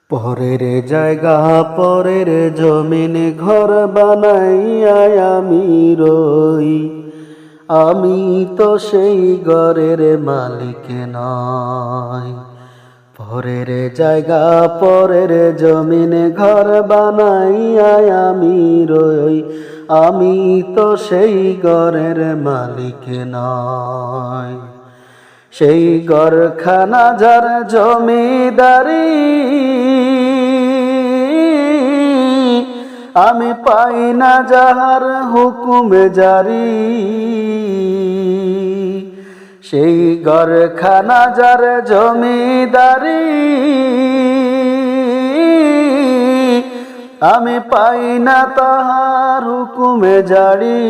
পরের জায়গা পরের জমিন ঘর বানাইয়া আমি রই, আমি তো সেই ঘরের মালিক নয়। পরের জায়গা পরের জমিন ঘর বানাইয়া আমি রই, আমি তো সেই ঘরের মালিক নয়। সেই ঘরখানা যার জমিদারি আমি পাই না যাহার হুকুম জারি। সেই ঘরখানা যার জমিদারি আমি পাই না তাহার হুকুমে জারি।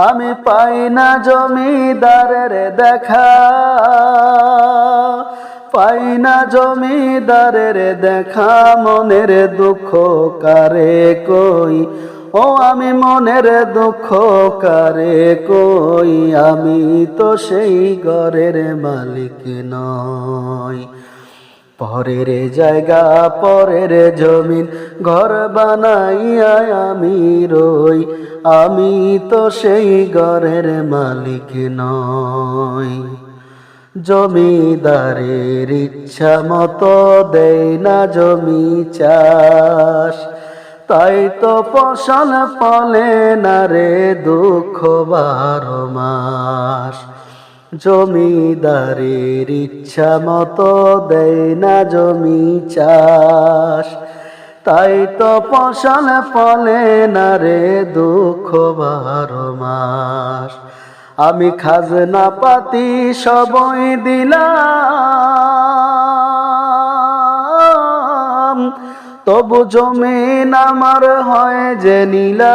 আমি পাই না জমিদারের দেখা, পাই না জমিদারের দেখা। মনের দুঃখ কারে কই, ও আমি মনের দুঃখ কারে কই, আমি তো সেই ঘরের মালিক নই। পরের জায়গা পরের জমিন ঘর বানাইয়া আমি রই, আমি তো সেই ঘরের মালিক নই। জমিদারের ইচ্ছা মতো দেয় না জমি চাষ, তাই তো ফসল ফলে না রে দুঃখ 12 মাস। জমিদারের ইচ্ছা মতো দেয় না জমি চাষ, তাই তো ফসল ফলে না রে দুঃখ 12 মাস। আমি খাজনা পাতি সবই দিলাম, তবু জমিন আমার হয় যে নিলাম।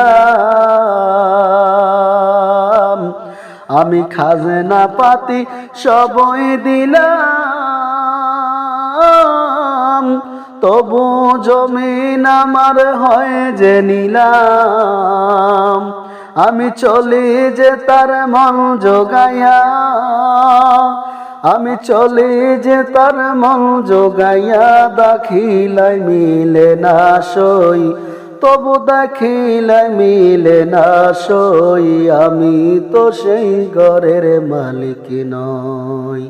আমি খাজনা পাতি সবই দিলাম, তবু জমিন আমার হয় যে নিলাম। আমি চলি যে তার মন জোগাইয়া, আমি চলি যে তার মন জোগাইয়া। দাখিলাই মিলে না সই, তবু দাখিলাই মিলে না সই, আমি তো সেই ঘরের মালিক নই।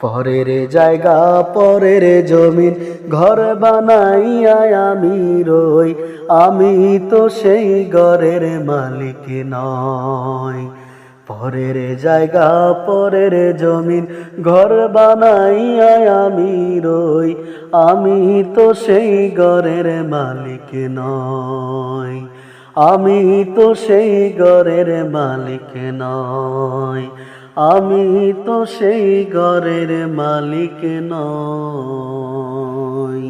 পরের জায়গা পরের জমিন ঘর বানাইয়া আমি রই, আমি তো সেই ঘরের মালিক নই। পরের জায়গা পরের জমিন ঘর বানাইয়া আমি রই, আমি তো সেই ঘরের মালিক নই। আমি তো সেই ঘরের মালিক নই, আমি তো সেই ঘরের মালিক নই।